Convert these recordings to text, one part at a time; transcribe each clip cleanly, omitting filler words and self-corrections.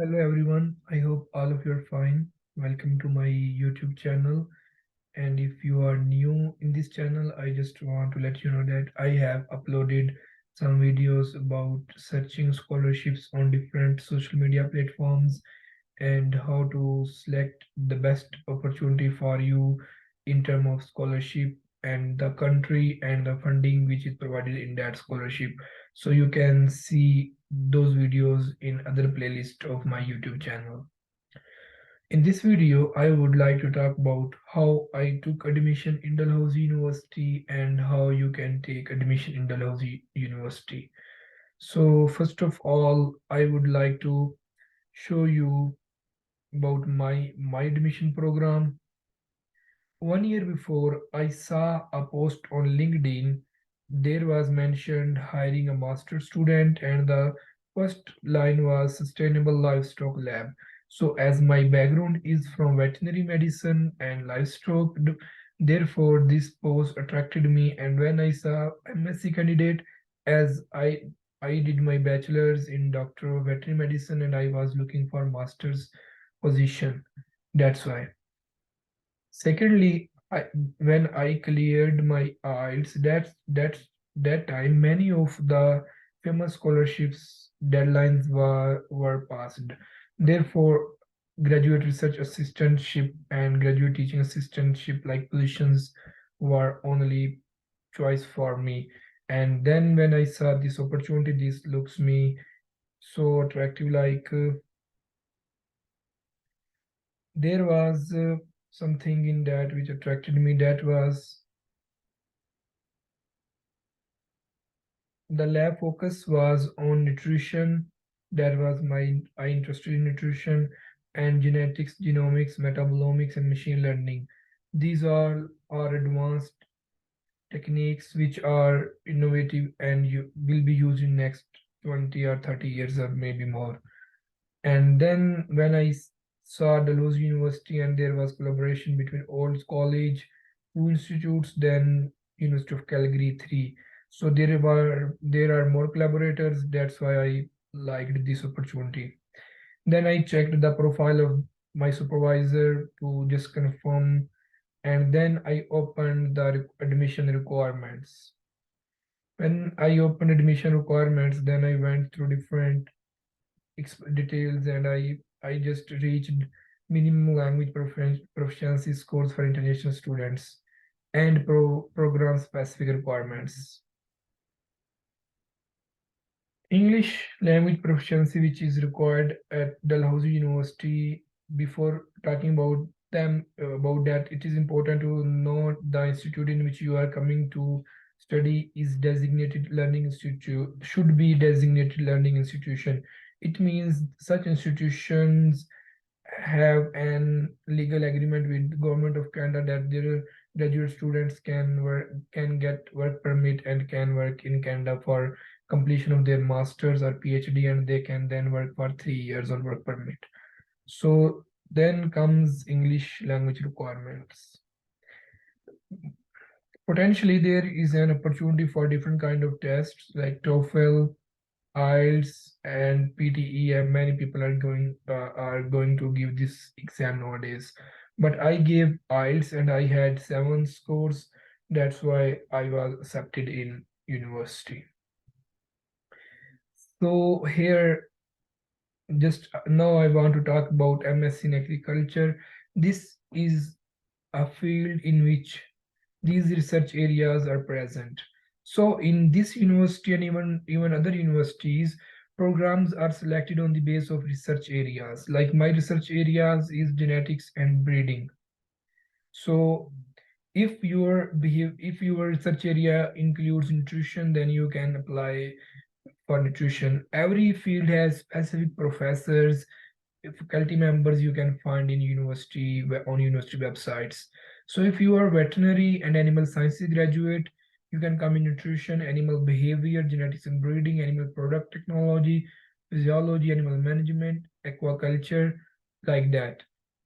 Hello everyone, I hope all of you are fine. Welcome to my YouTube channel. And if you are new in this channel, I just want to let you know that I have uploaded some videos about searching scholarships on different social media platforms and how to select the best opportunity for you in terms of scholarship and the country and the funding which is provided in that scholarship. So you can see those videos in other playlist of my YouTube channel. In this video, I would like to talk about how I took admission in Dalhousie University and how you can take admission in Dalhousie University. So first of all, I would like to show you about my admission program. 1 year before, I saw a post on LinkedIn. There was mentioned hiring a master student, and the first line was sustainable livestock lab. So, as my background is from veterinary medicine and livestock, therefore this post attracted me. And when I saw MSc candidate, as I did my bachelor's in doctor of veterinary medicine, and I was looking for master's position. That's why. Secondly, when I cleared my IELTS, that time many of the famous scholarships deadlines were passed. Therefore, graduate research assistantship and graduate teaching assistantship like positions were only choice for me. And then when I saw this opportunity, this looks me so attractive. There was something in that which attracted me. That was the lab focus was on nutrition. That was my I interested in nutrition and genetics, genomics, metabolomics, and machine learning. These all are advanced techniques which are innovative and you will be used in next 20 or 30 years or maybe more. And then when I saw Dalhousie University and there was collaboration between Old College, two institutes, then University of Calgary, three. So there are more collaborators. That's why I liked this opportunity. Then I checked the profile of my supervisor to just confirm, and then I opened the admission requirements. When I opened admission requirements, then I went through different details, and I just reached minimum language proficiency scores for international students and program specific requirements. English language proficiency, which is required at Dalhousie University. Before talking about about that, it is important to know the institute in which you are coming to study is designated learning institute, should be designated learning institution. It means such institutions have an legal agreement with the government of Canada that their graduate students can get work permit and can work in Canada for completion of their masters or PhD, and they can then work for 3 years on work permit. So then comes English language requirements. Potentially there is an opportunity for different kind of tests like TOEFL, IELTS, and PTE, and many people are going to give this exam nowadays. But I gave IELTS and I had 7 scores. That's why I was accepted in university. So here, just now I want to talk about MSc in agriculture. This is a field in which these research areas are present. So in this university and even other universities, programs are selected on the base of research areas. Like my research areas is genetics and breeding. So if your research area includes nutrition, then you can apply for nutrition. Every field has specific professors, faculty members you can find in university on university websites. So if you are veterinary and animal sciences graduate, you can come in nutrition, animal behavior, genetics and breeding, animal product technology, physiology, animal management, aquaculture, like that.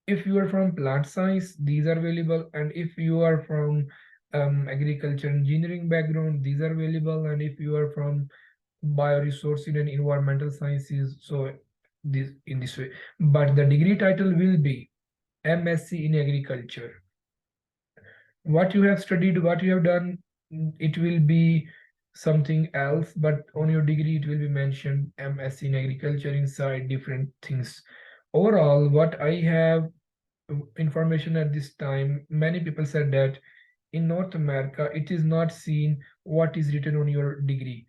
If you are from plant science, these are available, and if you are from agriculture engineering background, these are available, and if you are from bioresources and environmental sciences, so this way. But the degree title will be MSc in agriculture. What you have studied, what you have done, it will be something else, but on your degree it will be mentioned MSc in agriculture inside different things. Overall, what I have information at this time, many people said that in North America, it is not seen what is written on your degree.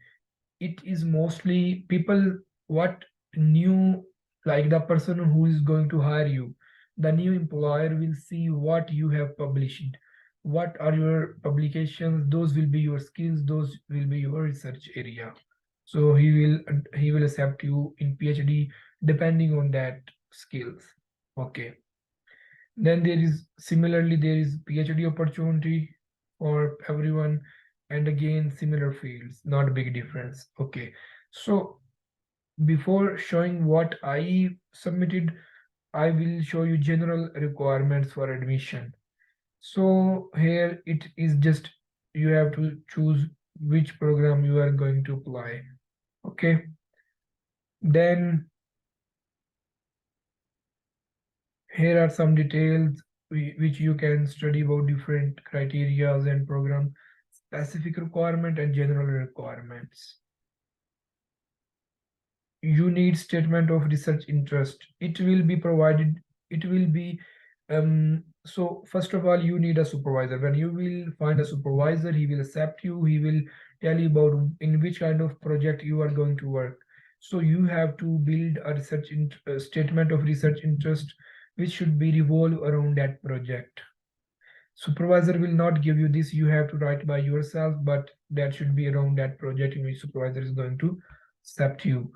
It is mostly people what new, like the person who is going to hire you, the new employer will see what you have published, what are your publications, those will be your skills, those will be your research area. So he will accept you in PhD depending on that skills. Okay. Then there is PhD opportunity for everyone, and again similar fields, not big difference. Okay, so before showing what I submitted, I will show you general requirements for admission. So here it is just you have to choose which program you are going to apply. Okay, then here are some details which you can study about different criterias and program specific requirement and general requirements. You need statement of research interest. It will be provided. It will be so first of all, you need a supervisor. When you will find a supervisor, he will accept you. He will tell you about in which kind of project you are going to work. So you have to build a statement of research interest, which should be revolve around that project. Supervisor will not give you this, you have to write by yourself, but that should be around that project in which supervisor is going to accept you.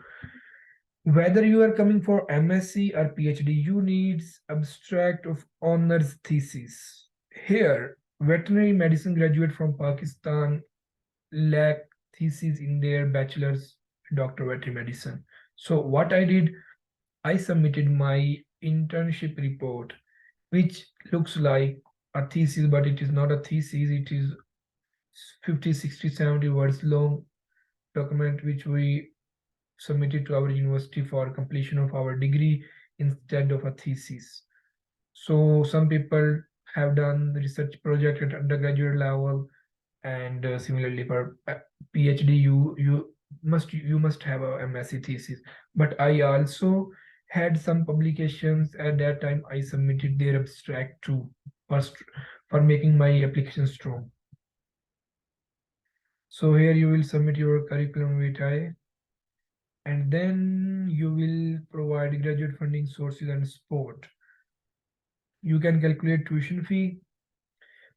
Whether you are coming for MSc or PhD, you need abstract of honors thesis. Here, veterinary medicine graduate from Pakistan lack thesis in their bachelor's doctor veterinary medicine. So what I did, I submitted my internship report, which looks like a thesis, but it is not a thesis. It is 50, 60, 70 words long document which we submitted to our university for completion of our degree instead of a thesis. So some people have done the research project at undergraduate level, and similarly for PhD, you must have a MSc thesis. But I also had some publications at that time. I submitted their abstract too, first for making my application strong. So here you will submit your curriculum vitae, and then you will provide graduate funding sources and support. You can calculate tuition fee.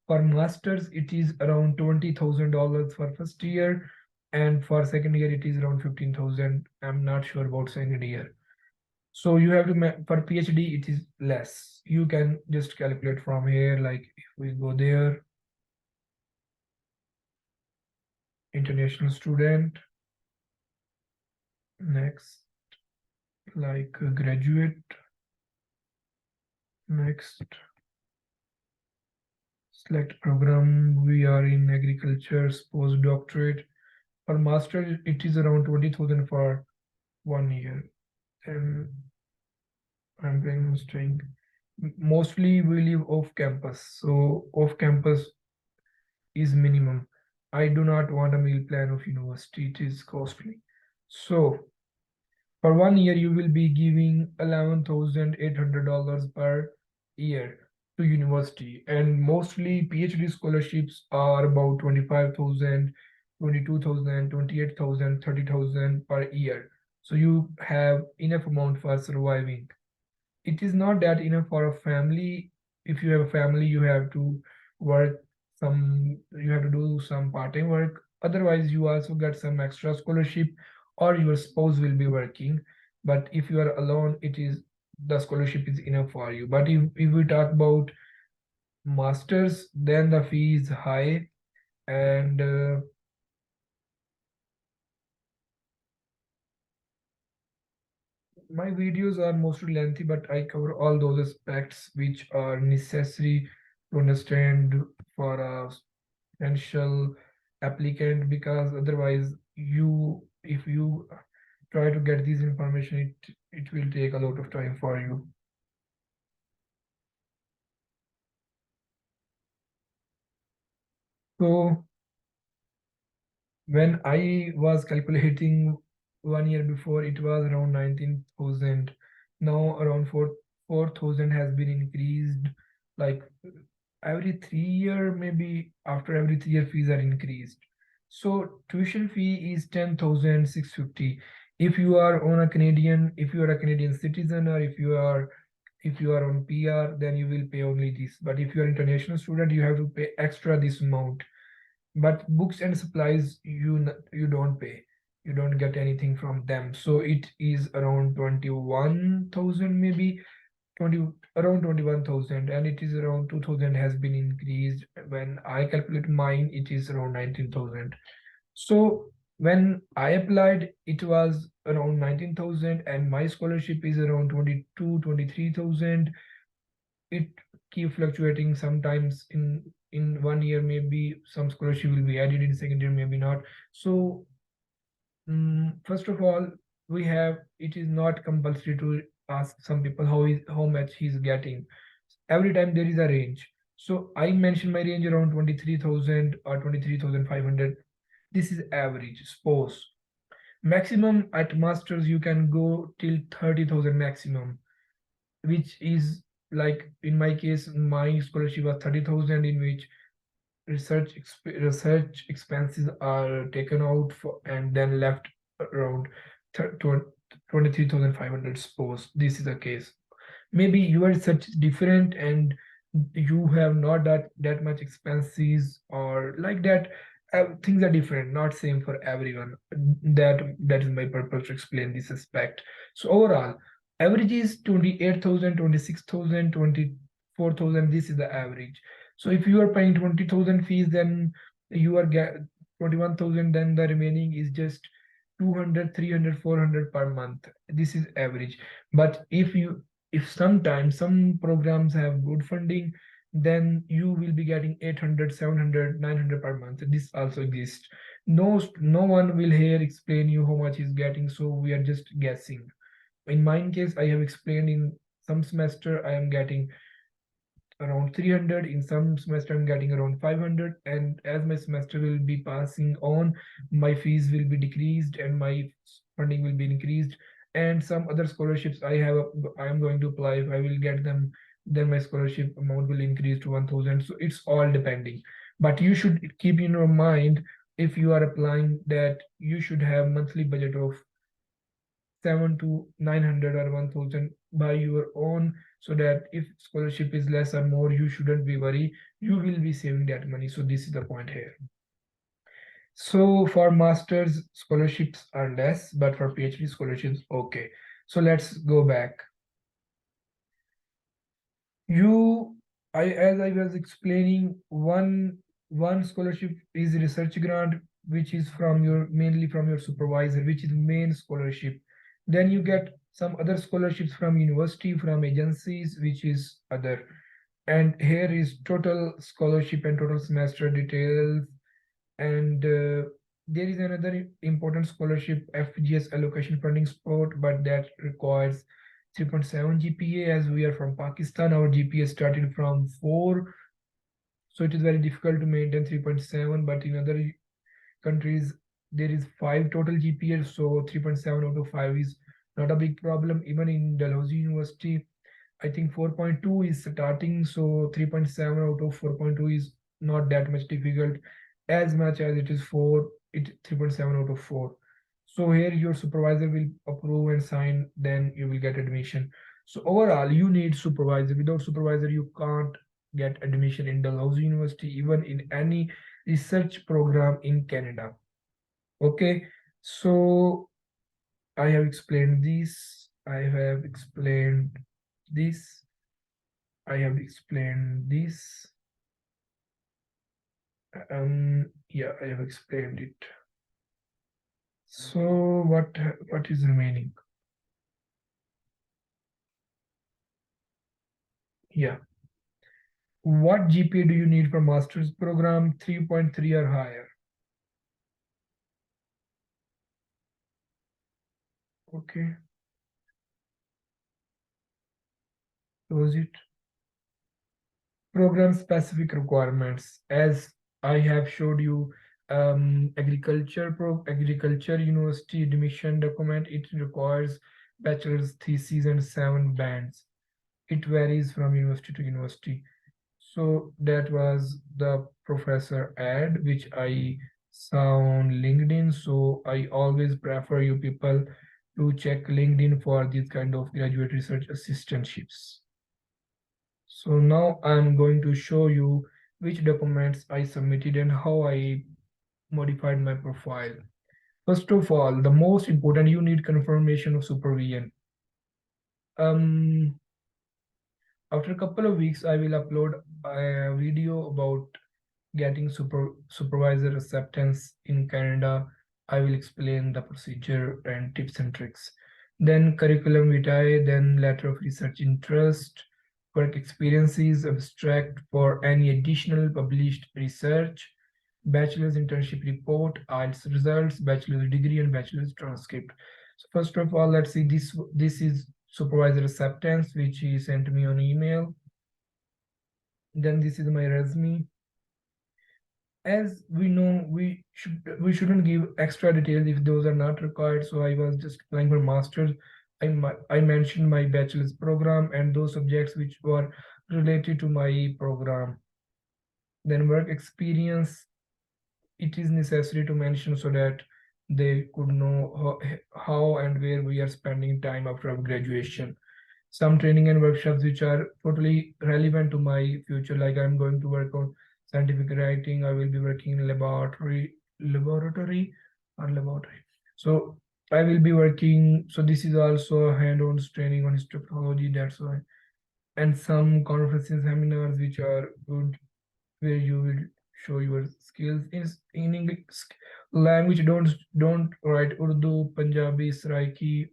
For masters, it is around $20,000 for first year, and for second year it is around 15,000. I'm not sure about second year. So you have to for PhD it is less. You can just calculate from here. Like if we go there, international student, next, like graduate, next, select program. We are in agriculture, postdoctorate. For master, it is around 20,000 for 1 year. And I'm playing string. Mostly we live off campus, so off campus is minimum. I do not want a meal plan of university, it is costly. So for 1 year, you will be giving $11,800 per year to university, and mostly PhD scholarships are about 25,000, 22,000, 28,000, 30,000 per year. So you have enough amount for surviving. It is not that enough for a family. If you have a family, you have to work you have to do some part-time work. Otherwise, you also get some extra scholarship, or your spouse will be working. But if you are alone, it is the scholarship is enough for you. But if we talk about masters, then the fee is high, and my videos are mostly lengthy, but I cover all those aspects which are necessary to understand for a potential applicant, because otherwise if you try to get this information, it will take a lot of time for you. So when I was calculating 1 year before, it was around 19,000. Now around 4,000 has been increased. Like every 3 year, maybe after every 3 year, fees are increased. So tuition fee is 10,650. If you are on a Canadian, if you are a Canadian citizen, or if you are on PR, then you will pay only this. But if you are international student, you have to pay extra this amount. But books and supplies, you don't pay, you don't get anything from them. So it is around 21,000, maybe 20, around 21,000, and it is around 2,000 has been increased. When I calculate mine, it is around 19,000. So when I applied, it was around 19,000, and my scholarship is around 23,000. It keep fluctuating. Sometimes in 1 year, maybe some scholarship will be added, in second year maybe not. So first of all, we have, it is not compulsory to ask some people how much he's getting. Every time there is a range. So I mentioned my range around 23,000 or 23,500. This is average. Suppose maximum at masters you can go till 30,000 maximum, which is, like in my case, my scholarship was 30,000, in which research expenses are taken out for, and then left around 23,500. Suppose this is the case. Maybe your research is different and you have not that much expenses, or like that. Things are different, not same for everyone. That is my purpose to explain this aspect. So overall, average is 28,000, 26,000, 24,000. This is the average. So if you are paying 20,000 fees, then you are get 21,000, then the remaining is just 200, 300, 400 per month. This is average. But if sometimes some programs have good funding, then you will be getting 800, 700, 900 per month. This also exists. No one will here explain you how much is getting, so we are just guessing. In my case, I have explained in some semester I am getting around 300, in some semester I'm getting around 500, and as my semester will be passing on, my fees will be decreased and my funding will be increased. And some other scholarships I am going to apply, if I will get them, then my scholarship amount will increase to 1,000. So it's all depending. But you should keep in your mind, if you are applying, that you should have monthly budget of 7 to 900 or 1,000 by your own, so that if scholarship is less or more, you shouldn't be worried, you will be saving that money. So this is the point here. So for masters, scholarships are less, but for PhD scholarships, okay. So let's go back. You, as I was explaining, one scholarship is research grant, which is from your, mainly from your supervisor, which is main scholarship. Then you get some other scholarships from university, from agencies, which is other. And here is total scholarship and total semester details. And there is another important scholarship, FGS allocation funding support, but that requires 3.7 GPA. As we are from Pakistan, our GPA started from 4, so it is very difficult to maintain 3.7. But in other countries, there is 5 total GPA, so 3.7 out of 5 is not a big problem. Even in Dalhousie University, I think 4.2 is starting, so 3.7 out of 4.2 is not that much difficult, as much as it is 3.7 out of 4. So here your supervisor will approve and sign, then you will get admission. So overall, you need supervisor. Without supervisor, you can't get admission in Dalhousie University, even in any research program in Canada. Okay, so I have explained this. I have explained this. I have explained this. Yeah, I have explained it. So what is remaining? Yeah. What GPA do you need for master's program? 3.3 or higher. Okay, close it. Program specific requirements. As I have showed you, agriculture university admission document, it requires bachelor's thesis and 7 bands. It varies from university to university. So that was the professor ad which I saw on LinkedIn. So I always prefer you people to check LinkedIn for these kind of graduate research assistantships. So now I'm going to show you which documents I submitted and how I modified my profile. First of all, the most important, you need confirmation of supervision. Um, After a couple of weeks, I will upload a video about getting supervisor acceptance in Canada. I will explain the procedure and tips and tricks. Then curriculum vitae, then letter of research interest, work experiences, abstract for any additional published research, bachelor's internship report, IELTS results, bachelor's degree, and bachelor's transcript. So first of all, let's see this. This is supervisor acceptance, which he sent me on email. Then this is my resume. As we know, we shouldn't give extra details if those are not required. So I was just applying for masters. I mentioned my bachelor's program and those subjects which were related to my program. Then work experience, it is necessary to mention so that they could know how and where we are spending time after our graduation. Some training and workshops which are totally relevant to my future, like I'm going to work on scientific writing, I will be working in laboratory or laboratory. So I will be working, so this is also a hand-on training on histopathology, that's why. And some conferences, seminars which are good, where you will show your skills in English language. Don't write Urdu, Punjabi, Saraiki.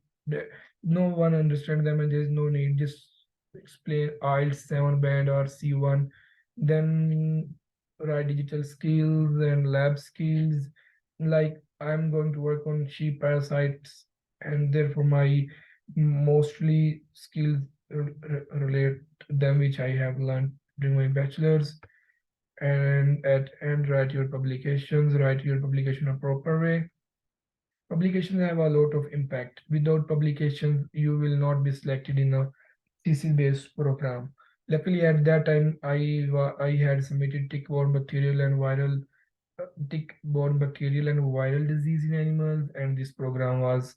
No one understand them, and there's no need. Just explain IELTS 7 band or C1. Then write digital skills and lab skills. Like I'm going to work on sheep parasites, and therefore my mostly skills relate to them which I have learned during my bachelor's. And at end write your publications, write your publication a proper way. Publications have a lot of impact. Without publications you will not be selected in a thesis based program. Luckily at that time I had submitted tick-borne bacterial and viral tick-borne bacterial and viral disease in animals, and this program was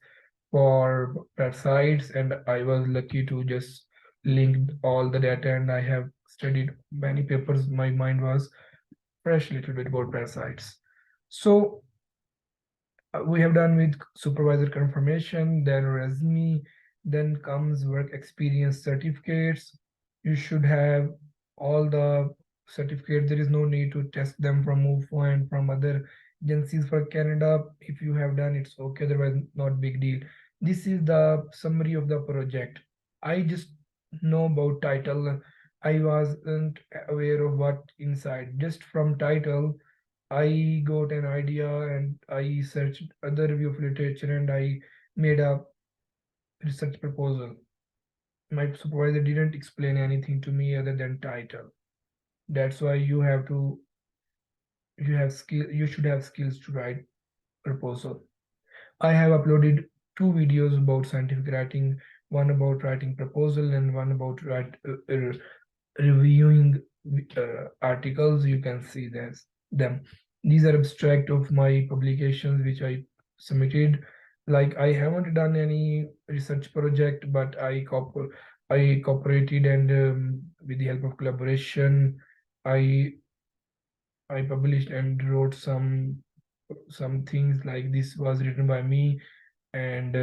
for parasites, and I was lucky to just link all the data, and I have studied many papers. My mind was fresh little bit about parasites. So we have done with supervisor confirmation, then resume, then comes work experience certificates. You should have all the certificates. There is no need to test them from MOVE and from other agencies for Canada. If you have done, it's okay, otherwise not big deal. This is the summary of the project. I just know about title. I wasn't aware of what inside. Just from title, I got an idea and I searched other review of literature and I made a research proposal. My supervisor didn't explain anything to me other than title. That's why you should have skills to write proposal. I have uploaded 2 videos about scientific writing, one about writing proposal and one about reviewing articles. You can see them. These are abstract of my publications which I submitted. Like I haven't done any research project, but I cooperated, and with the help of collaboration, I I published and wrote some things. Like this was written by me, and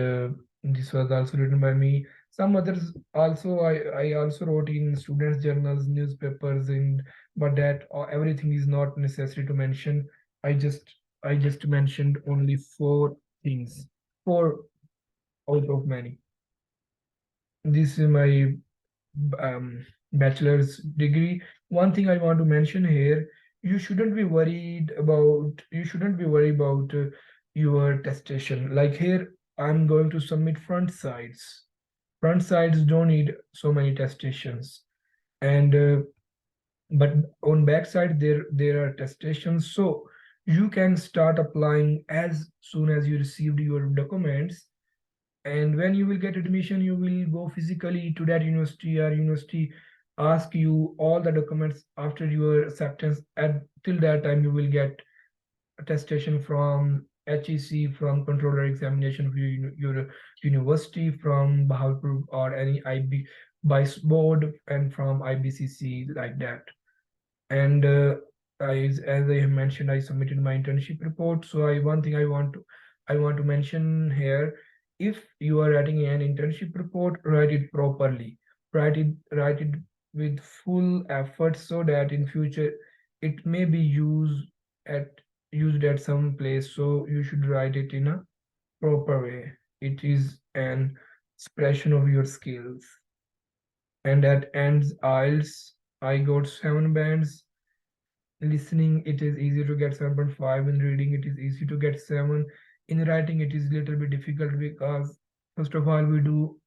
this was also written by me. Some others also, I also wrote in students journals, newspapers, and but that everything is not necessary to mention. I just mentioned only 4 things, 4 out of many. This is my bachelor's degree. One thing I want to mention here, you shouldn't be worried about your testation. Like here I'm going to submit front sides. Front sides don't need so many testations, and but on backside there are testations. So you can start applying as soon as you received your documents, and when you will get admission, you will go physically to that university, or university ask you all the documents after your acceptance. At till that time you will get attestation from HEC, from controller examination of your university, from Bahawalpur or any IB BICE board, and from IBCC, like that. And as I have mentioned, I submitted my internship report. So one thing I want to mention here: if you are writing an internship report, write it properly. Write it with full effort, so that in future it may be at used at some place. So you should write it in a proper way. It is an expression of your skills. And at ends IELTS, I got 7 bands. Listening, it is easy to get 7.5. In reading, it is easy to get 7. In writing, it is a little bit difficult, because first of all we do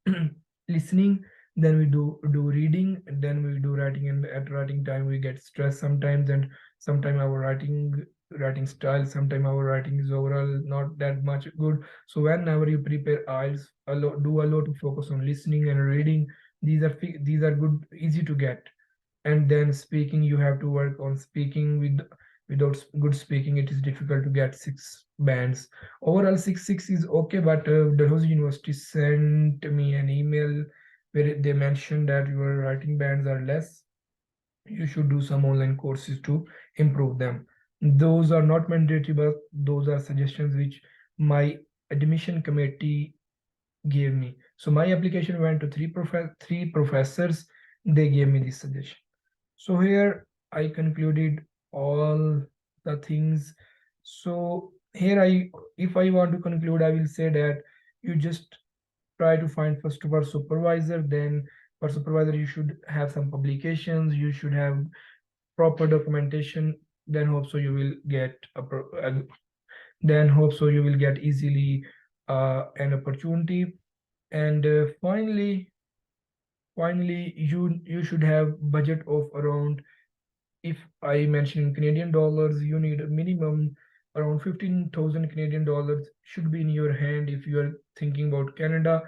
listening, then we do reading, and then we do writing. And at writing time we get stressed sometimes, and sometimes our writing style, sometimes our writing is overall not that much good. So whenever you prepare IELTS, do a lot to focus on listening and reading. These are good, easy to get. And then speaking, you have to work on speaking. Without good speaking, it is difficult to get 6 bands. Overall, six is okay, but Dalhousie University sent me an email where they mentioned that your writing bands are less. You should do some online courses to improve them. Those are not mandatory, but those are suggestions which my admission committee gave me. So my application went to three professors. They gave me this suggestion. So here I concluded all the things. So here if I want to conclude, I will say that you just try to find first of all supervisor. Then for supervisor, you should have some publications. You should have proper documentation. Then hope so you will get then hope so you will get easily an opportunity. And finally, you should have budget of around, if I mention Canadian dollars, you need a minimum around 15,000 Canadian dollars should be in your hand if you are thinking about Canada.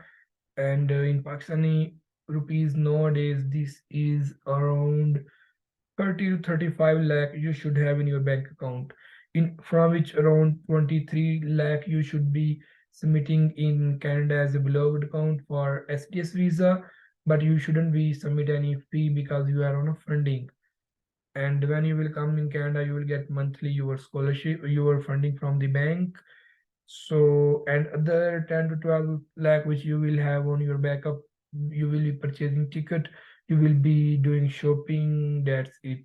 And in Pakistani rupees nowadays, this is around 30 to 35 lakh you should have in your bank account. In from which around 23 lakh you should be submitting in Canada as a beloved account for SDS visa, but you shouldn't be submit any fee because you are on a funding. And when you will come in Canada, you will get monthly your scholarship, your funding from the bank. So, and other 10 to 12 lakh which you will have on your backup, you will be purchasing ticket, you will be doing shopping, that's it.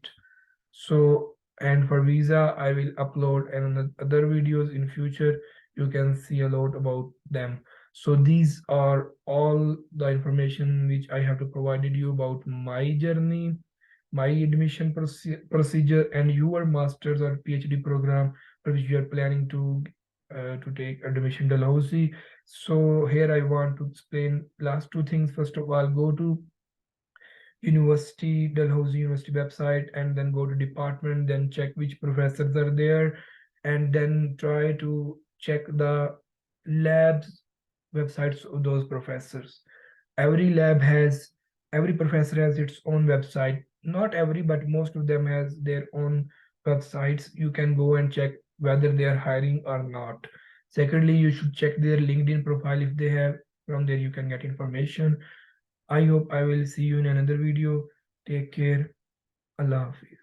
So, and for visa, I will upload and other videos in future. You can see a lot about them. So these are all the information which I have to provided you about my journey, my admission procedure, and your master's or PhD program for which you are planning to take admission Dalhousie. So here I want to explain last 2 things. First of all, go to Dalhousie University website, and then go to department, then check which professors are there, and then try to check the labs websites of those professors. Every lab has, every professor has its own website. Not every, but most of them has their own websites. You can go and check whether they are hiring or not. Secondly, you should check their LinkedIn profile if they have. From there you can get information. I hope I will see you in another video. Take care. Allah Hafiz.